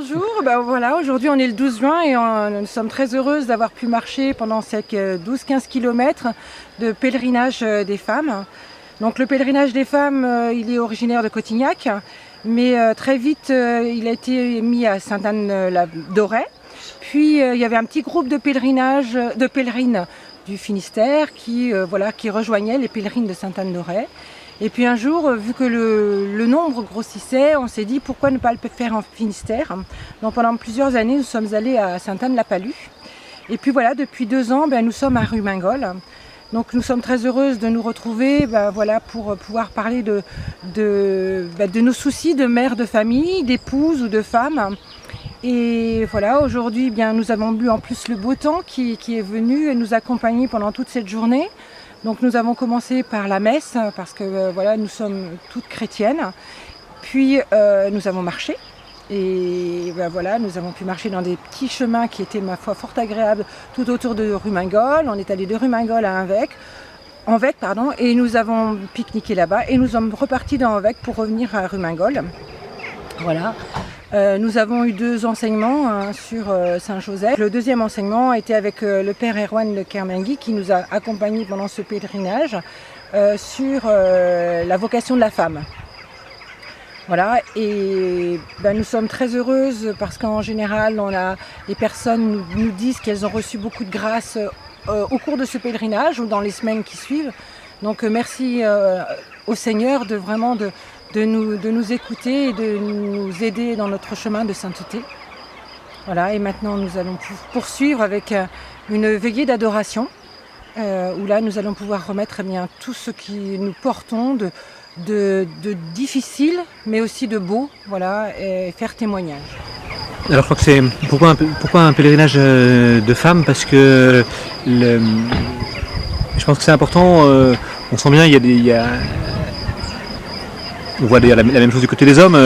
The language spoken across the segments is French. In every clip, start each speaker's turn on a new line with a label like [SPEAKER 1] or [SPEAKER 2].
[SPEAKER 1] Bonjour, voilà, aujourd'hui on est le 12 juin et nous sommes très heureuses d'avoir pu marcher pendant ces 12-15 km de pèlerinage des femmes. Donc le pèlerinage des femmes, il est originaire de Cotignac, mais très vite il a été mis à Sainte-Anne-d'Auray. Puis il y avait un petit groupe de pèlerines du Finistère qui rejoignaient les pèlerines de Sainte-Anne-d'Auray. Et puis un jour, vu que le nombre grossissait, on s'est dit pourquoi ne pas le faire en Finistère. Donc pendant plusieurs années, nous sommes allés à Sainte-Anne-la-Palue. Et puis voilà, depuis 2 ans, nous sommes à Rumingol. Donc nous sommes très heureuses de nous retrouver pour pouvoir parler de nos soucis de mère de famille, d'épouse ou de femme. Et voilà, aujourd'hui, nous avons eu en plus le beau temps qui est venu nous accompagner pendant toute cette journée. Donc nous avons commencé par la messe parce que nous sommes toutes chrétiennes. Puis nous avons marché et nous avons pu marcher dans des petits chemins qui étaient ma foi fort agréables tout autour de Rumingol. On est allé de Rumingol à Anvec, et nous avons pique-niqué là-bas et nous sommes repartis dans Anvec pour revenir à Rumingol. Voilà. Nous avons eu 2 enseignements sur Saint-Joseph. Le deuxième enseignement était avec le père Erwan de Kermenguy qui nous a accompagnés pendant ce pèlerinage sur la vocation de la femme. Voilà, et nous sommes très heureuses parce qu'en général, les personnes nous disent qu'elles ont reçu beaucoup de grâce au cours de ce pèlerinage ou dans les semaines qui suivent. Donc merci au Seigneur de nous écouter et de nous aider dans notre chemin de sainteté. Voilà, et maintenant nous allons poursuivre avec une veillée d'adoration où là nous allons pouvoir remettre tout ce qui nous portons de difficile mais aussi de beau, et faire témoignage.
[SPEAKER 2] Alors je crois que c'est pourquoi un pèlerinage de femmes, parce que je pense que c'est important, on sent bien on voit d'ailleurs la même chose du côté des hommes.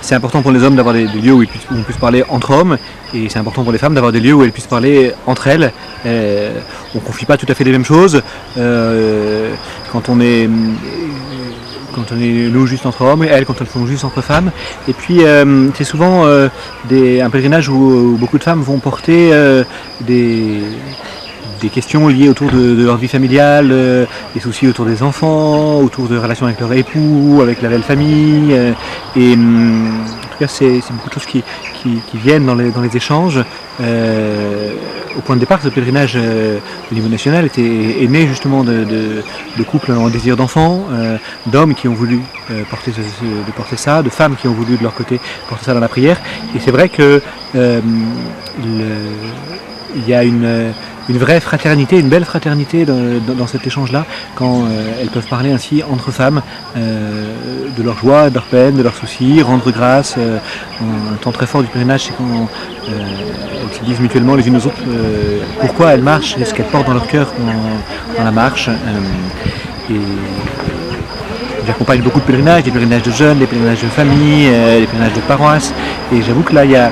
[SPEAKER 2] C'est important pour les hommes d'avoir des lieux où on puisse parler entre hommes, et c'est important pour les femmes d'avoir des lieux où elles puissent parler entre elles. On ne confie pas tout à fait les mêmes choses. Quand on est nous juste entre hommes, et elles quand elles sont juste entre femmes. Et puis c'est souvent un pèlerinage où beaucoup de femmes vont porter des questions liées autour de leur vie familiale, des soucis autour des enfants, autour de relations avec leur époux, avec la belle famille. En tout cas, c'est beaucoup de choses qui viennent dans les échanges. Au point de départ, ce pèlerinage au niveau national est né justement de couples en désir d'enfants, d'hommes qui ont voulu porter ça, de femmes qui ont voulu de leur côté porter ça dans la prière. Et c'est vrai que il y a une vraie fraternité, une belle fraternité dans cet échange-là, quand elles peuvent parler ainsi entre femmes de leur joie, de leur peine, de leurs soucis, rendre grâce. Un temps très fort du pèlerinage, c'est quand elles se disent mutuellement les unes aux autres pourquoi elles marchent et ce qu'elles portent dans leur cœur dans la marche. Et j'accompagne beaucoup de pèlerinages, des pèlerinages de jeunes, des pèlerinages de famille, des pèlerinages de paroisse. Et j'avoue que là, il y a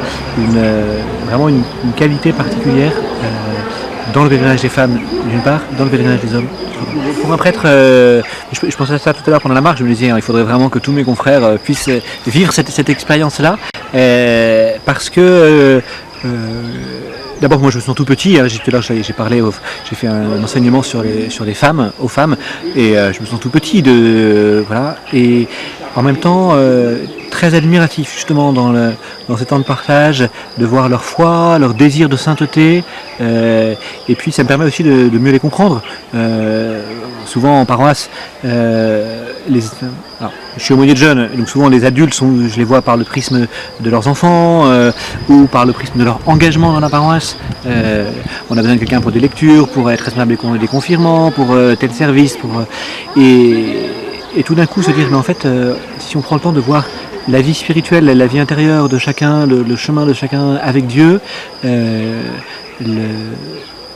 [SPEAKER 2] vraiment une qualité particulière dans le pèlerinage des femmes d'une part, dans le pèlerinage des hommes. Pour un prêtre, je pensais à ça tout à l'heure pendant la marche, je me disais il faudrait vraiment que tous mes confrères puissent vivre cette expérience-là, parce que d'abord moi je me sens tout petit, j'ai parlé, j'ai fait un enseignement sur les femmes, aux femmes, et je me sens tout petit et en même temps très admiratif justement dans ces temps de partage, de voir leur foi, leur désir de sainteté, et puis ça me permet aussi de mieux les comprendre. Souvent en paroisse, je suis aumônier de jeunes, donc souvent les adultes je les vois par le prisme de leurs enfants ou par le prisme de leur engagement dans la paroisse. On a besoin de quelqu'un pour des lectures, pour être responsable des confirmants, pour tel service, et tout d'un coup se dire mais en fait si on prend le temps de voir la vie spirituelle, la vie intérieure de chacun, le chemin de chacun avec Dieu,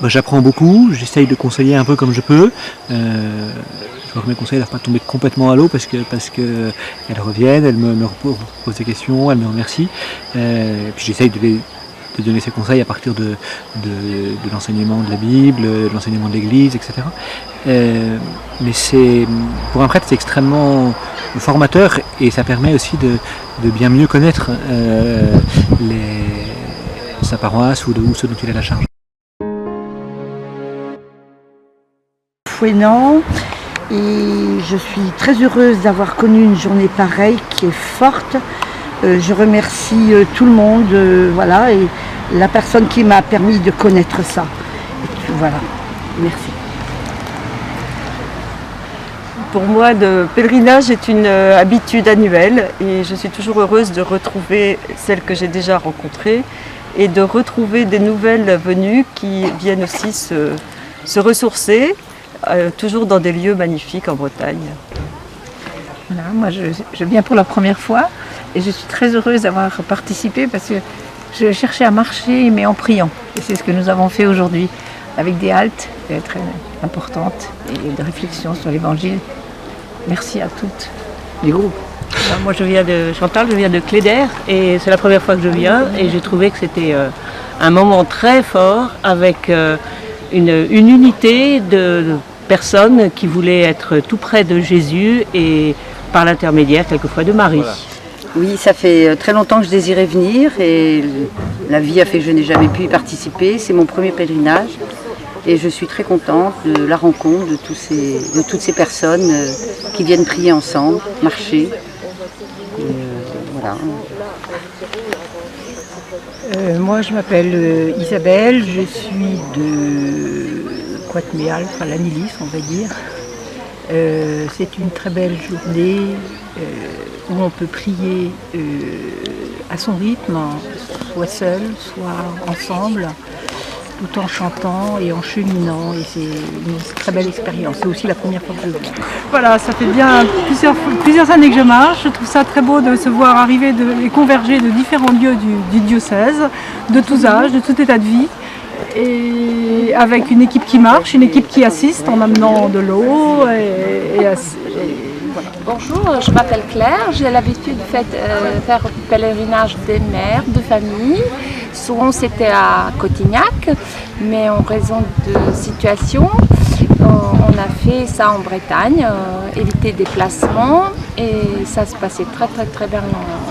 [SPEAKER 2] j'apprends beaucoup, j'essaye de conseiller un peu comme je peux. Je leur conseille de ne pas tomber complètement à l'eau parce que elles reviennent, elles me posent des questions, elles me remercient. Puis j'essaye de donner ces conseils à partir de l'enseignement de la Bible, de l'enseignement de l'Église, etc. Mais pour un prêtre, c'est extrêmement formateur et ça permet aussi de bien mieux connaître sa paroisse ou ceux dont il a la charge.
[SPEAKER 3] Fouesnant, et je suis très heureuse d'avoir connu une journée pareille qui est forte. Je remercie tout le monde, voilà, et la personne qui m'a permis de connaître ça. Et voilà, merci.
[SPEAKER 4] Pour moi, le pèlerinage est une habitude annuelle et je suis toujours heureuse de retrouver celles que j'ai déjà rencontrées et de retrouver des nouvelles venues qui viennent aussi se ressourcer, toujours dans des lieux magnifiques en Bretagne.
[SPEAKER 5] Voilà, moi je viens pour la première fois et je suis très heureuse d'avoir participé parce que je cherchais à marcher mais en priant. Et c'est ce que nous avons fait aujourd'hui avec des haltes très importantes et des réflexions sur l'évangile. Merci à toutes les groupes.
[SPEAKER 6] Alors moi je viens de Chantal, je viens de Cléder et c'est la première fois que je viens et j'ai trouvé que c'était un moment très fort avec une unité de personnes qui voulaient être tout près de Jésus et par l'intermédiaire quelquefois de Marie.
[SPEAKER 3] Voilà. Oui, ça fait très longtemps que je désirais venir et la vie a fait que je n'ai jamais pu y participer. C'est mon premier pèlerinage et je suis très contente de la rencontre de toutes ces personnes qui viennent prier ensemble, marcher. Voilà.
[SPEAKER 5] Moi je m'appelle Isabelle, je suis de Coatméal, enfin l'Anilis on va dire. C'est une très belle journée où on peut prier à son rythme, soit seul, soit ensemble, tout en chantant et en cheminant. Et c'est une très belle expérience. C'est aussi la première fois que je viens.
[SPEAKER 1] Voilà, ça fait bien plusieurs années que je marche. Je trouve ça très beau de se voir arriver et converger de différents lieux du diocèse, de tous âges, de tout état de vie. Et avec une équipe qui marche, une équipe qui assiste en amenant de l'eau. Voilà.
[SPEAKER 7] Bonjour, je m'appelle Claire, j'ai l'habitude de faire pèlerinage des mères, de famille. Souvent c'était à Cotignac, mais en raison de situation, on a fait ça en Bretagne, éviter des déplacements et ça se passait très bien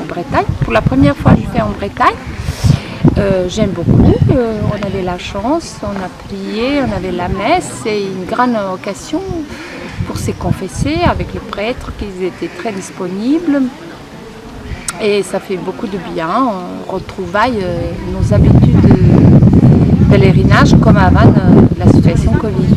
[SPEAKER 7] en Bretagne. Pour la première fois je fais en Bretagne. J'aime beaucoup, on avait la chance, on a prié, on avait la messe, c'est une grande occasion pour se confesser avec le prêtre, qu'ils étaient très disponibles et ça fait beaucoup de bien, on retrouvaille nos habitudes de pèlerinage comme avant la situation Covid.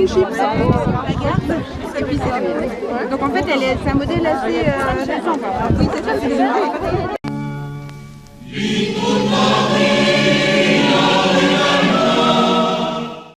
[SPEAKER 8] Chips. Donc en fait, c'est un modèle assez récent. Oui, c'est ça, c'est